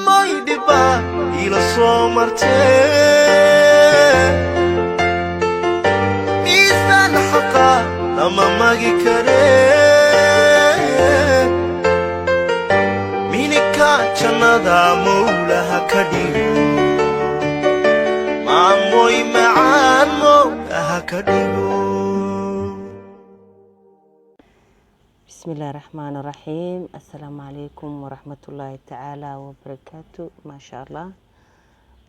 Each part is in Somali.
moydhiba ila soo martee miisaan xaqa lama magi karee minika jannada mawlaha ka dhigo maamoy macaan mawlaha ka dhigo. بسم الله الرحمن الرحيم. السلام عليكم ورحمة الله تعالى وبركاته. ما شاء الله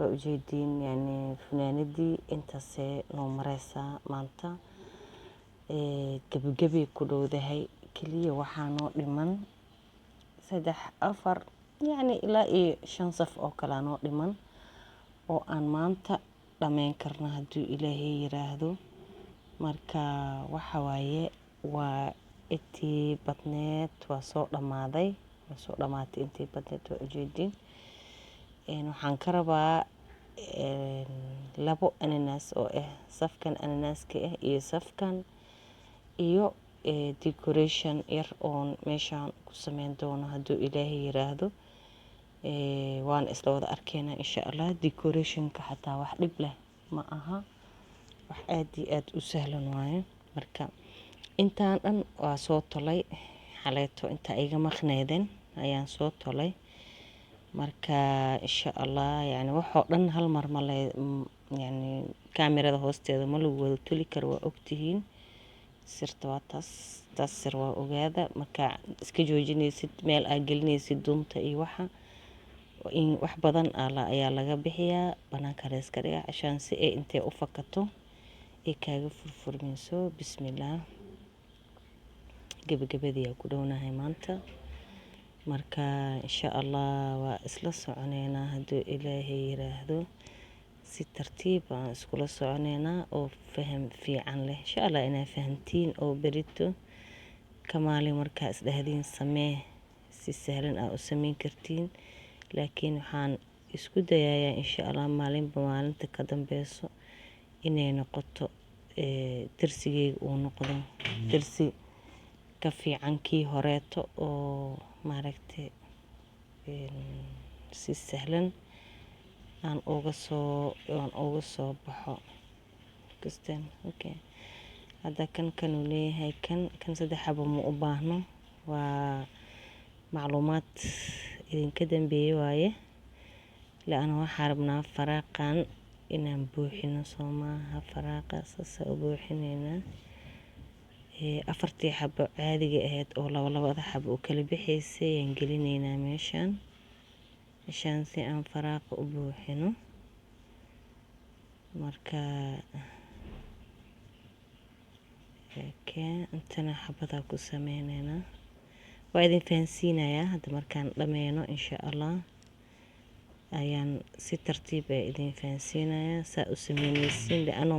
وأجيدين يعني فناندي انت سي نومريسا مانتا قبي كلو ذهي كلية وحانو لمن سدح أفر يعني إلا شنصف أو كلانو لمن وأن مانتا لما ينكرنا هدو إلهي يراهدو مركا وحوايا intii badneed waa soo dhamaatay intii badneed waa ujeedin waxaan ka rabaa labo ananas oo safkan ananaska iyo safkan iyo decoration yar oo meeshaan ku sameyn doono haduu ilaahay yiraahdo waan isla wada arkeena insha Allah. decorationka xataa wax dhib leh ma aha, wax aad iyo aad u sahlan waaye. marka intaan dhan waa soo tolay xaleeto inta iga maqneeden ayaan soo tolay. marka insha Allah yani waxa dhan hal mar ma leh yani kaamirada hoosteeda ma lagu wada toli karo waa ogtihiin. sirta waa taas sir waa ogaada. marka iska joojinaysid meel aad gelinaysid dunta iyo waxa in wax badan ayaa laga bixiyaa banaanka la iska dhigaa ashaan si ay intee u fakato ee kaaga furfurmayso. bismillaah gabagabadii ku dhownahay maanta. marka insha Allah waa isla soconeynaa haduu ilaahay yiraahdo si tartiib ah iskula soconeynaa oo faham fiican leh insha Allah inaa fahantiin oo berito kamaali marka isdhahdin samee si sahlan ah u sameyn kartiin. laakiin waxaan isku dayayaa insha Allah maalinta ka dambayso inay noqoto darsigeyga uu noqdo darsi ka fiican kii horeeto oo maaragtay si sahlan aan uga soo baxo kastaan. okay hada kan uu leeyahay kan saddex xabo ma u baahno, waa macluumaad idinka dambeeyay waaye. laana waxaan rabnaa faraaqan inaan buuxino Soomaha faraaqa saasa u buuxineynaa afartii xabo caadiga ahayd oo labada xabo u kala bixaysay aan gelineynaa meeshaan si aan faraaqa u buuxino. marka intana xabada ku sameynayna waa idin fahansiinayaa hadda markaan dhameeno insha Allah ayaan si tartiib ah idin fahansiinayaa saa u sameynaysiin laano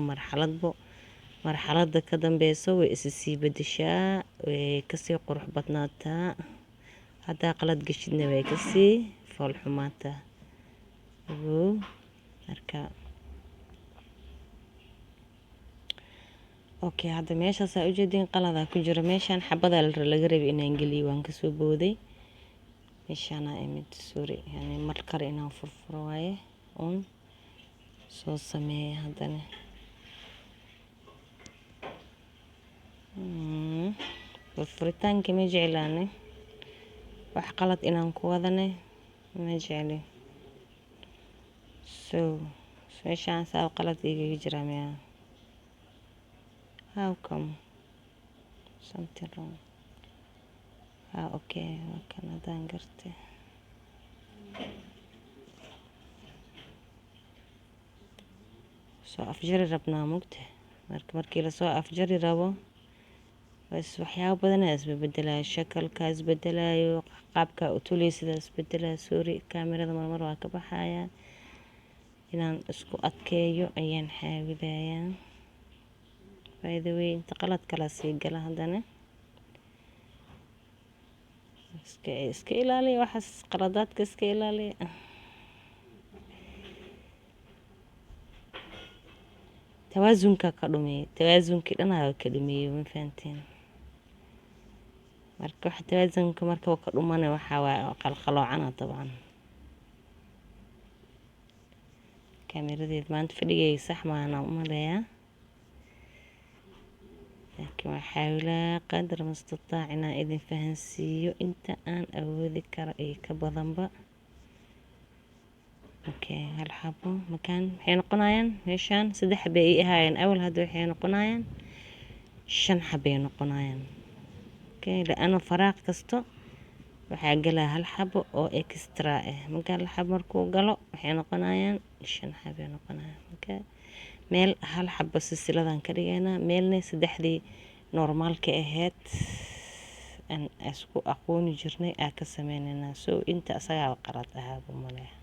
marxaladda ka dambayso way isii bedeshaa way kasii qurux badnaataa hadda qalad gashidna way kasii fool xumaata. marka okay hadda meeshaas aad u jeedin qalada ku jira meeshaan xabada laga rabay inaan geliyo waan ka soo booday meeshaan imid sorry yani mar kale inaan furfuro waaye on soo sameeyay haddana furitaanka ma jeclaane wax qalad inaan ku wadane ma jecli. meeshaan saa qalad iga jira miya how come something wrong okay kan hadaan gartay soo afjari rabnaa mugta markii la soo afjari rabo bas waxyaabo badan isbedelayo shakalka isbedelayo qaabka u tuleysid isbedelayo. sorry kaamirada marmar waa ka baxaya inaan isku adkeeyo ayaan xaawidayaa. by the way inta qalad kala sii gala hadana iska ilaali waxas qaladaadka iska ilaali. توازنك كدومي توازنك دنا كدومي ما فهمتين marka wax توازنك marka ka dhumana waxa waa qalqalocana طبعا kaamiradeed maanta fadhigayga sax maana u maleeyaa, laakiin waxaa qadar mustataac inaan idin fahansiiyo inta aan awoodi karo iyo ka badanba. hal xabo makaan waxay noqonayaan meeshaan 3 xabo ay ahaayeen awal, hadda waxay noqonayaan 5 xabo ay noqonayaan. la'aano faraaq kasto waxaa galaa 1 xabo oo extra ah. marka 1 xabo markuu galo waxay noqonayaan 5 xabo ay noqonayaan. meel 1 xabo silsiladan ka dhigaynaa, meelna 3dii normaalka ahayd aan isku aqooni jirnay aan ka sameynayna. inta asagaa qalad ahaaba maleeyaa.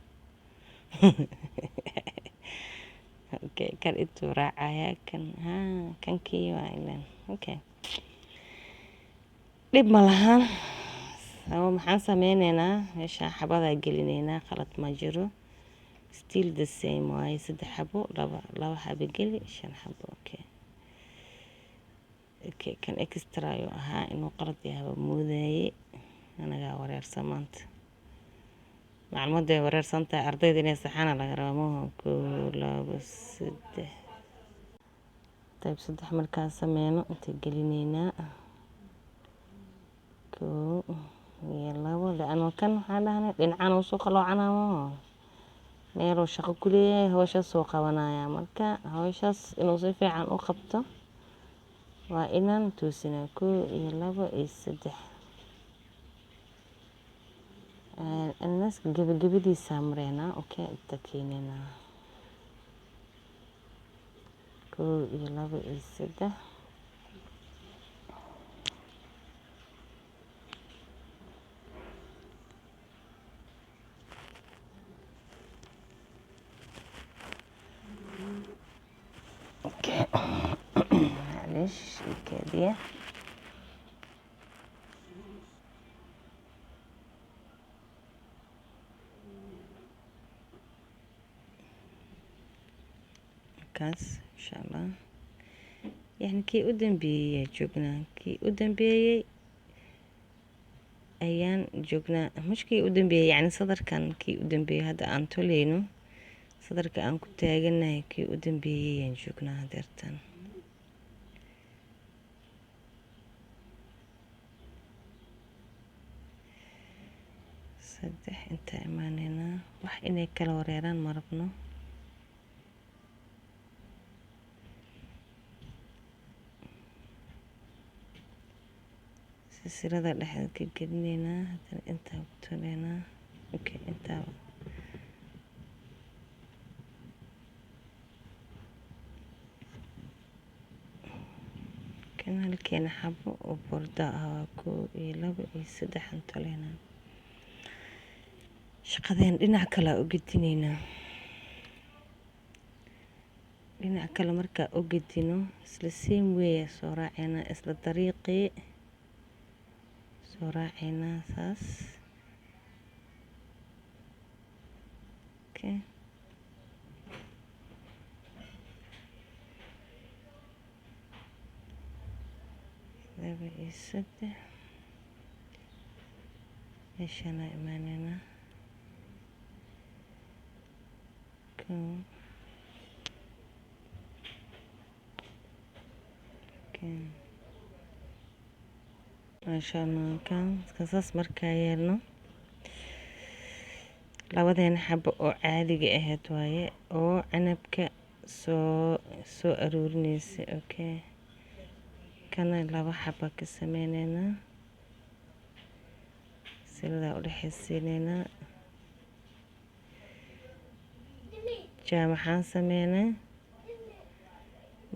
kan intuu raacaya kankii waa ilan. dhib ma lahan. maxaan sameynaynaa, meeshaan xabadaa gelinaynaa, qalad ma jiro. still the same waaye, 3 xabo 2 xabo geli 5 xabo. kan extra ayuu ahaa, inuu qalad yahay moodaye, anagaa wareersan maanta. macluumaday wareersan tahay, ardayda inay saxana laga rabaa. 1 2 3 طيب 3 markaan sameyno inta gelinaynaa 1 iyo 2. la'aano kan waxaan dhahnay dhinacaan uu soo qaloocanaa, meeluu shaqo ku leeyahay, hawshaas soo qabanaya. marka hawshaas inuu si fiican u qabto waa inaan toosinaa. 1 iyo 2 iyo 3. الناس gabagabadii saamreena. inta keenaynaa 1 iyo 2 iyo 3. معلش الكادية كاس إن شاء الله. يعني كي udambeeyay joognaa, kii udambeeyay ayaan joognaa. mushkii udambeeyay yani sadarkan kii udambeeyay hadda aan toleyno, sadarka aan ku taaganahay kii udambeeyay ayaan joognaa hadeertan. saddex inta imaanaynaa, wax inay kala wareeraan ma rabno. silsilada dhexda ka gelinaynaa, haddana intaa ku toleynaa. intaa kan halkeena xabo oo borda ah waa 1 iyo 2 iyo 3 aan toleynaa. shaqadeen dhinac kale u gedinaynaa. dhinac kale markaa u gedino isla same way soo raacaynaa, isla dariiqii soo raacaynaa saas. laba iyo 3 meeshaana imaanaynaa. maashaalla kan saas markaa yeelno, labadeena xabo oo caadiga ahayd waaye, oo canabka soo aruurinaysa. kana 2 xabo ka sameynaynaa, silsiladaa u dhexaysiinaynaa. maxaan sameynaa,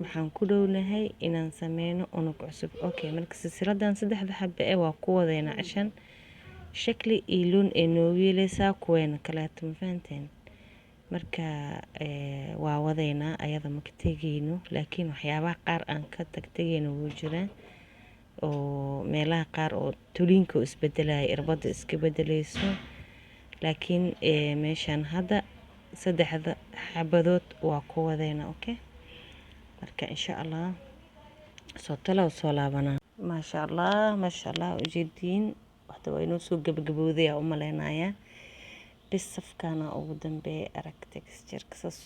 waxaan ku dhownahay inaan sameyno unug cusub. marka silsiladan 3 xabo waa ku wadaynaa cashan shakli iyo loon ee noo yeelaysaa kuweena kaleeto, ma fahanteen. marka waa wadaynaa, ayada ma ka tegayno, laakiin waxyaabaha qaar aan ka tagtagayno wuu jiraan, oo meelaha qaar oo tuliinka isbedelaya, irbada iska bedelayso. laakiin meeshaan hadda 3 xabadood waa ku wadaynaa. marka insha allah soo talo soo laabana. maasha allah ujeediin waxda waa inoo soo gabagabowday u maleynayaa. bis safkaana ugu dambeeyay arag texture-ka saas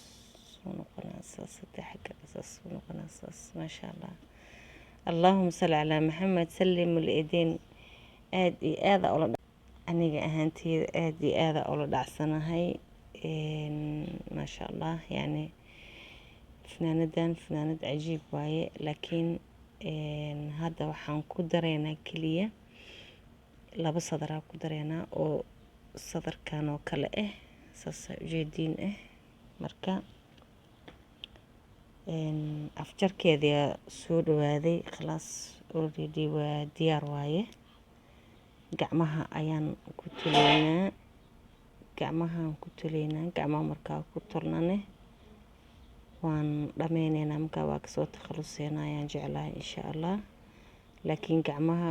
ونقنا صاص حق صاص ونقنا صاص ما شاء الله. اللهم صل على محمد. سلم الإيدين آدي آذا أولا أنيقا أهانتي آدي آذا أولا دعسنا هاي ما شاء الله. يعني فنانة عجيب واي. لكن هذا وحان كدرينا كلية لابا صدرها كدرينا oo sadarkan oo kale saas ujeediin marka afjarkeeda soo dhawaaday khalaas already waa diyaar waaye. gacmaha ayaan ku tuleynaa gacmaha markaa ku tolnane waan dhameyneynaa markaa waa kasoo takhaluseynaa ayaan jeclahay insha allah. laakiin gacmaha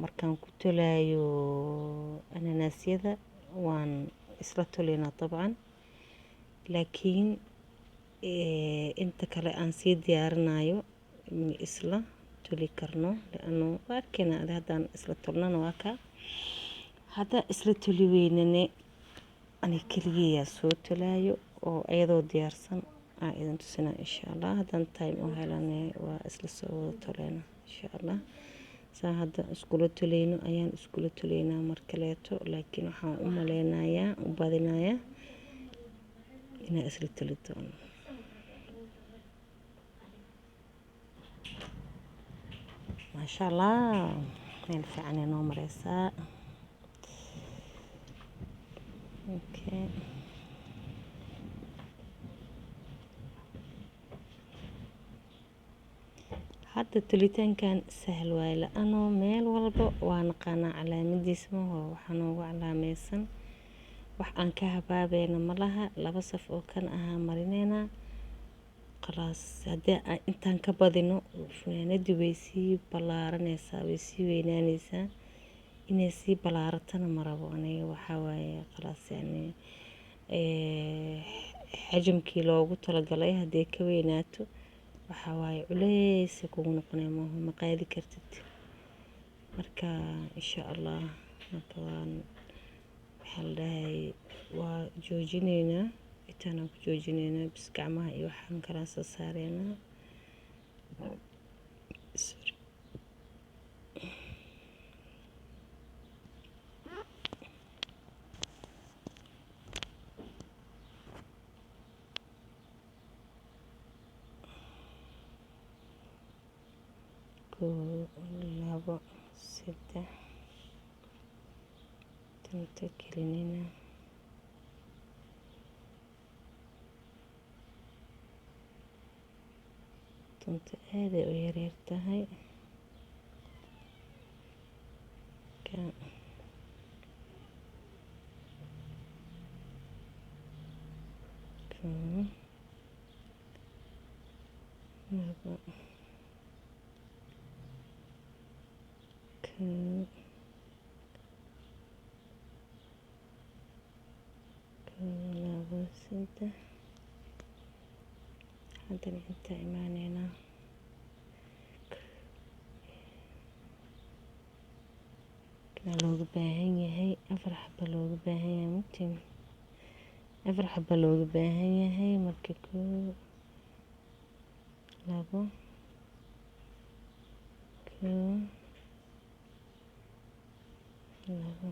markaan ku tolaayo ananaasyada waan isla toleynaa dabcan. laakiin inta kale aan sii diyaarinayo isla toli karno laano arkayna haddaan isla tolnana waa ka hadda isla toli weynane ani kaliya soo tolaayo oo iyadoo diyaarsan aan idin tusinaa insha allah. haddaan time u helane waa isla soo wada toleynaa insha allah. saa hadda iskula toleyno ayaan iskula toleynaa mar kaleeto. laakiin waxaan u maleynayaa u badinayaa inaan isla toli doono. ما شاء الله meel fiican ay noo mareysaa. okay hadda tolitaankan sahal waaye laano meel walba waa naqaanaa calaamadiisa waxaa noogu calaameysan wax aan ka habaabayna malaha. laba saf oo kan ahaa marineynaa khalaas. haddii aan intaan ka badino funaanadii way sii ballaaranaysaa way sii weynaanaysaa. inay sii ballaaratana ma rabo aniga. waxaa waaye khalaas yani xajamkii loogu talagalay haddii ka weynaato waxaa waaye culeys kugu noqonay ma qaadi kartid. marka insha allah marka waan waxaa la dhahay waa joojinaynaa intaanaan ku joojinaynaa bis gacmaha iyo waxaan kala soo saareynaa. labo saddex tanta gelinina tanta aad ay u yaryar tahay haddana inta imaaneyna kana looga baahan yahay afar xaba looga baahan yahay mugtiin afar xaba looga baahan yahay. marka koo labo koo labo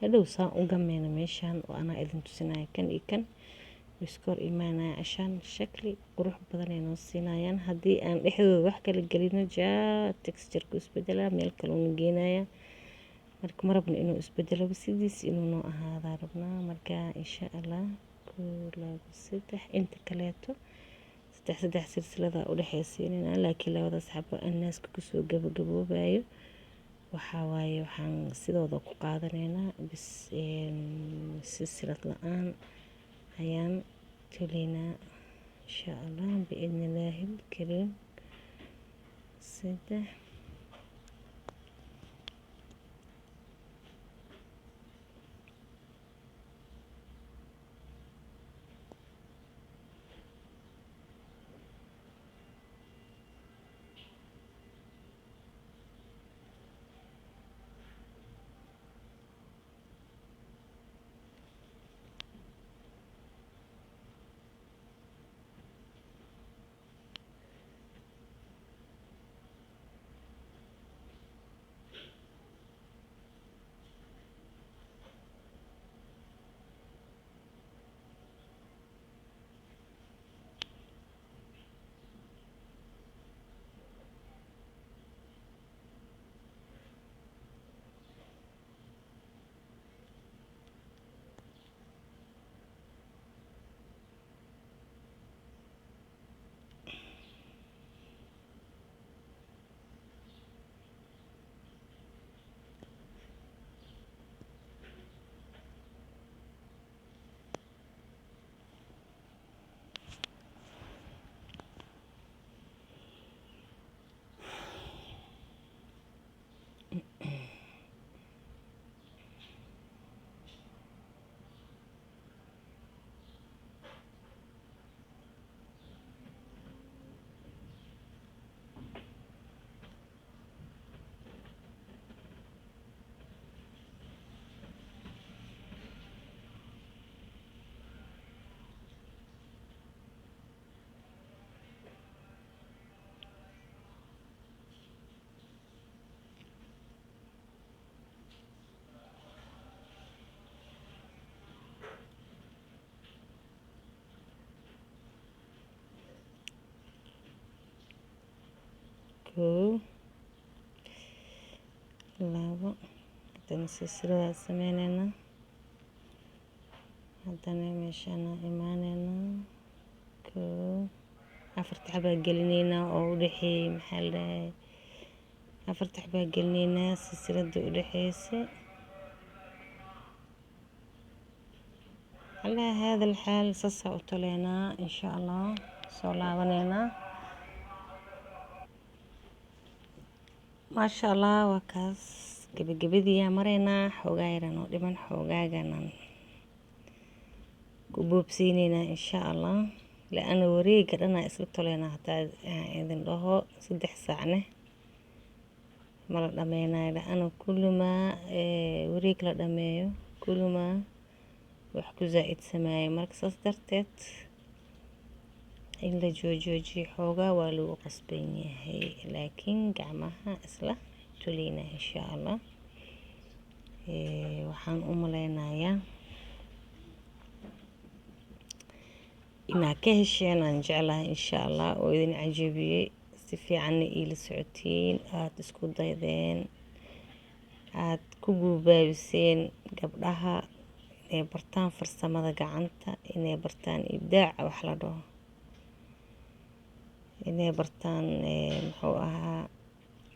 hadhow saan u gameyna meeshaan oo anaa idin tusinaya kan iyo kan iskoor imaanaya cashaan shakli qurux badan ay noo siinayaan. haddii aan dhexdooda wax kala gelino texture-ku isbedelaa meel kale una geenaya. marka ma rabno inuu isbedelo sidiis inuu noo ahaadaa rabnaa. marka insha allah koo labo saddex inta kaleeto saddex silsilada u dhexeysiinayna. laakiin labadaas xabo anaaska kusoo gabagaboobayo waxaa waaye waxaan sidooda ku qaadanaynaa bis silsilad la-aan ayaan toleynaa insha allah biidni illaahi alkariim. saddex kow labo haddana silsilada sameynayna haddana meeshaan imaanayna kow afarta xabaa gelinayna oo u dhaxeeyay maxaa la dhahay afarta xabaa gelinayna silsilada u dhaxeysay على هذا الحال ساسا وطلعنا إن شاء الله صلابنا ما شاء الله وكاس قبدي يا مرينا حوغايرنا ودمن حوغاغنا كبوب سينينا إن شاء الله لأن وريق أنا إسلو طلعنا حتى إذن له 6 ساعة مرة دمينا لأن كل ما وريق لدميو كل ما wax ku zaa'id sameeyay marka saas darteed in la joojiyo xoogaa waa lagu qasban yahay laakiin gacmaha isla tulina insha Allah waxaan u maleynayaa inaad ka hesheen aan jeclahay insha Allah oo idin cajabiyay si fiican ila socotiin aad isku daydeen aad ku guubaabiseen gabdhaha inay bartaan farsamada gacanta inay bartaan ibdaaca wax la dhaho inay bartaan muxuu ahaa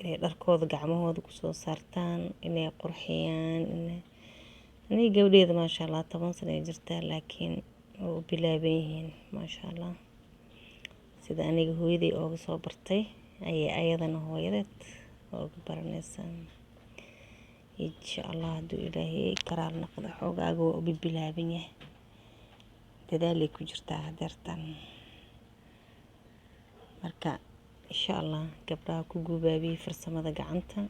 inay dharkooda gacmahooda ku soo saartaan inay qurxiyaan aniga gabdheeda maasha Allah 10 sano ay jirtaa laakiin oo bilaaban yihiin maasha Allah sida aniga hooyaday oo soo bartay ayay ayadana hooyadeed oo baranaysan إن شاء الله دو إلهي كرال نقض حوغاغ وبالبلابينه كذلك وجرتها درتان مركا إن شاء الله قبلها كوغو بابي فرسما دا قعنتا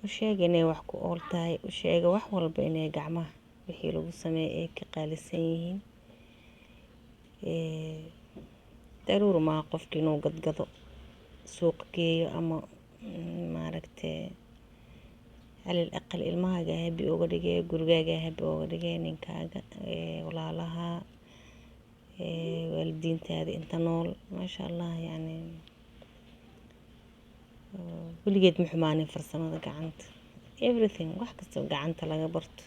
وشيغ إني وحكو أولتاي وشيغ وحوال بإني قعمه وحيلو سماء كقالسيين ضرور ما قفكي نو قد قضو سوق كيو أما ماركتي على الأقل الماجا هبي أوغريجي جورجاجا هبي أوغريجي نكاجا ولا لها والدين تادي أنت نول ما شاء الله يعني ولقيت محماني فرسمة قعنت everything واحد كسر قعنت لا جبرت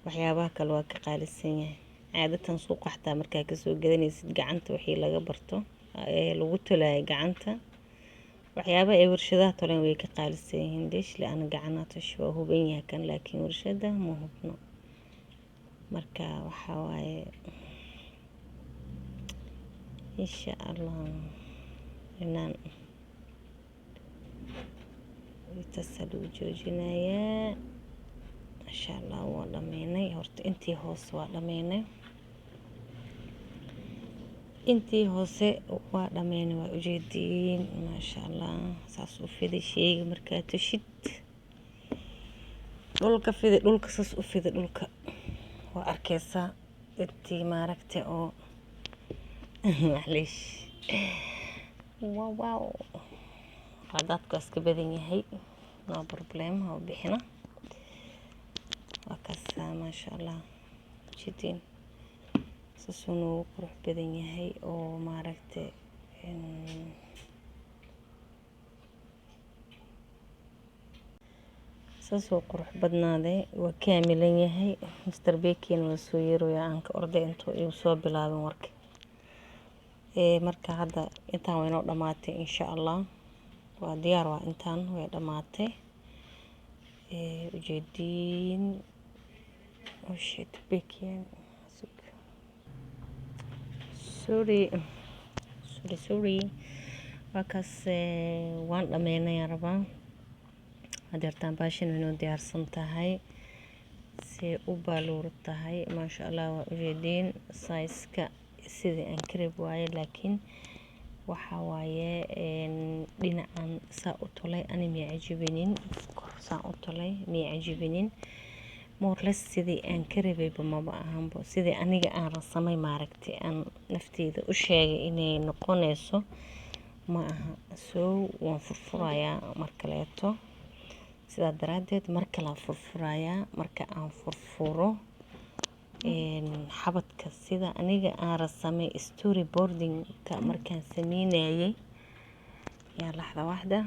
وحيابها كالواقع قال السنة عادة سوق حتى مركز سوق جدني سد قعنت وحي لا جبرته لو قلت له قعنته waxyaaba ay warshadaha tolan way ka qaalisan yihiin deesh la'aan gacanato shoo huban yahay kan laakiin warshadaha ma hubno marka waxa waaye insha Allah inaan tasadu joojinaya insha Allah waa dhameynay horta intii hoos waa dhameynay intii hoose waa dhameynay waa ujeediin ma sha Allah saas u fiday sheega markaa tushid dhulka fiday dhulka saas u fiday dhulka waa arkaysaa intii maaragtay oo maclish wow dadku iska badan yahay no problem ha bixina waa kaasa ma sha Allah jidin سنو قروح بدني هاي أو ما عرفت ساسو قروح بدنا ذي وكاملين هاي مستر بيكين وسويرو يا عنك أرضي أنتو يوسوا بلاد ورك مركا هذا إنتان وينو دماتي إن شاء الله وديار وإنتان وين دماتي وجدين وشيت بيكين sorry وكاس وان دمينا يا ربا هدرتان باشين انو ديارسن تahay si u baaluur tahay ma sha Allah waa ujeedin size-ka sidii aan karib waaye laakiin waxa waaye dhinacan saa u tolay ani ma ajibinin saa u tolay ma ajibinin moorles sidii aan karibay ma ahanbo sidii aniga aan rasamay maaragtay aan nafteyda u sheegay inay noqonayso ma aha soo waan furfurayaa markaleeto sida daraadeed marka la furfurayaa marka aan furfuro xabadka sida aniga aan rasamay storyboarding ka markaan sameynayay يا لحظة واحدة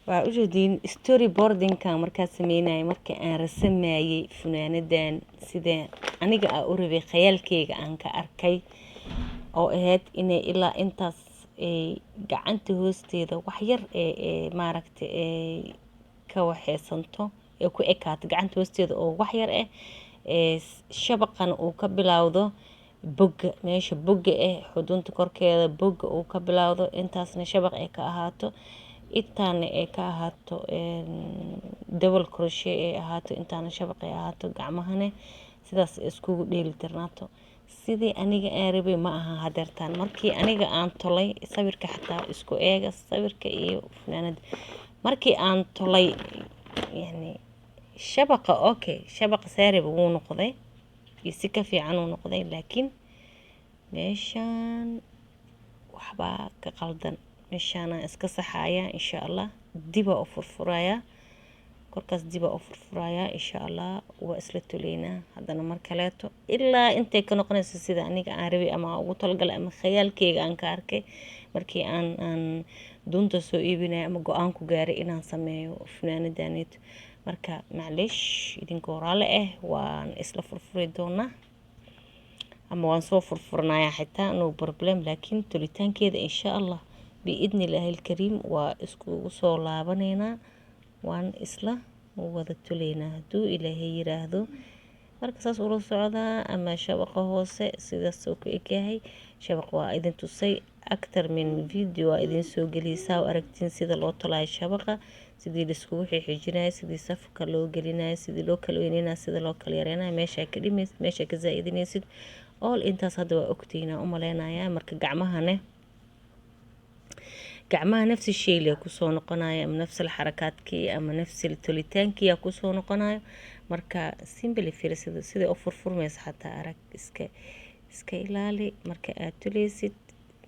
وأجدين ستوري بوردين كان مركز سميناي مركز أنا رسماي فناندان سيدا أنيقا أوربي خيال كيغا أنك أركي أو إهاد إني إلا إنتاس قعنت هوستيدا وحير ماركت كوحيسانتو ku ekaata gacanta hoosteeda oo wax yar shabaqan uu ka bilowdo bogga meesha bogga xudunta korkeeda bogga uu ka bilowdo intaasna shabaq ay ka ahaato intaana ay ka ahaato double crochet ay ahaato intaana shabaq ay ahaato gacmahane sidaas iskugu dheelitirnaato sidii aniga aan rabay ma aha hadeertaan markii aniga aan tolay sawirka xataa isku eega sawirka iyo fanaanada markii aan tolay يعني شبقة أوكي شبقة سارب وو نقضي يسكا في عنو نقضي لكن ميشان وحبا كقلدن ميشانا اسكا صحايا إن شاء الله ديبا أوفر فرايا كوركاس ديبا أوفر فرايا إن شاء الله وأسلتو لينا هذا مركلاتو إلا انتي كنقنس سيدا أنيك عاربي أما وطلقل أما خيال كيغ أنك أركي markii aan dunta soo iibinay ama go'aan ku gaaray inaan sameeyo fanaanadaanid marka macleesh idinkoo raale waan isla furfuri doonaa ama waan soo furfurnaya xitaa no problem laakiin tulitaankeeda insha Allah biidni Ilaahi alkariim waa isku soo laabaneena waan isla wada tuleynaa haduu Ilaahay yiraahdo marka saas ula socda ama shabaqa hoose sidaas oo ku ekehay shabaq waa idin tusay أكثر من فيديو إذن سو جليسا وأركتين سيدا لو طلع شبقة سيدي لسكو حجنا سيدي صفك لو جلينا سيدي لو كلوينينا سيدي لو كليرينا ماشا كلمة ماشا كزايدين يسيد أول إنت صدوا أكتينا أمالينا يا مرك قعمها نفس الشيء اللي يكسو نقنايا من نفس الحركات كي أما نفس التوليتان كي يكسو نقنايا مركا سيمبلي فير سيدي أوفر فورميس حتى أرك إسكا إلالي مركا أتوليسيد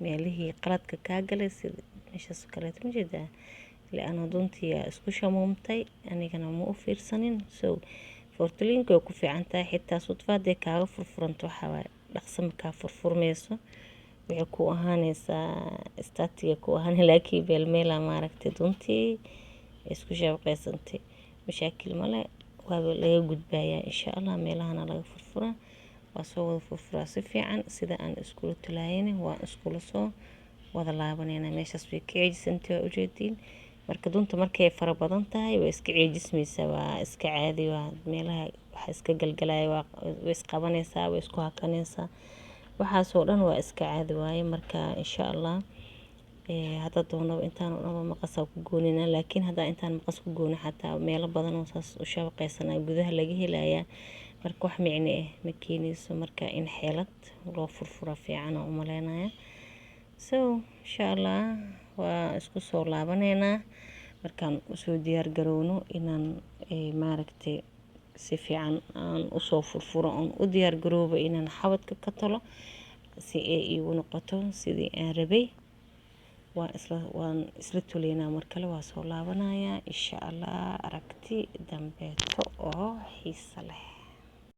meelihii qaladka ka galay sida meeshaas kale ma jeedaa laana duntii isku shamoomtay anigana ma u fiirsanin so fortulinka ku fiicantaa xitaa sudfaade kaaga furfuranto waxa dhaqsan ka furfurmeyso wixii ku ahaanaysaa statiga ku ahaan laakiin beelmeela maaragtay duntii isku shabaqaysantay mashaakil male waa laga gudbayaa insha Allah meelahana laga furfuraa وصوّد ففراس في عن سيدا أن اسكولو تلايني وان اسكولو صو وذا لابنينا ميشاس في كعيجس انتو أجدين مركدون تمركي فربضان تاي واسك عيجس ميسا واسك عادي وميلها وحاسك قلقلاي واسك قبانيسا واسكو هاكانيسا وحاسولان واسك عادي واي مركا إن شاء الله هذا دونو انتان ونما مقاسا كقونينا لكن هذا انتان مقاس كقوني حتى ميلا بدن وصاص وشابقيسانا قدوها لقيه لايا marka wax micne ma keenayso marka in xeelad loo furfura fiican oo maleynaya so insha Allah waa isku soo laabaneena markaan soo diyaar garowno inaan maaragtay si fiican aan u soo furfuro oo u diyaar garoobo inaan xabadka ka talo si ay igu noqoto sidii aan rabay waan isla tuleynaa markale waa soo laabanaya insha Allah aragti dambeeto oo xiiso leh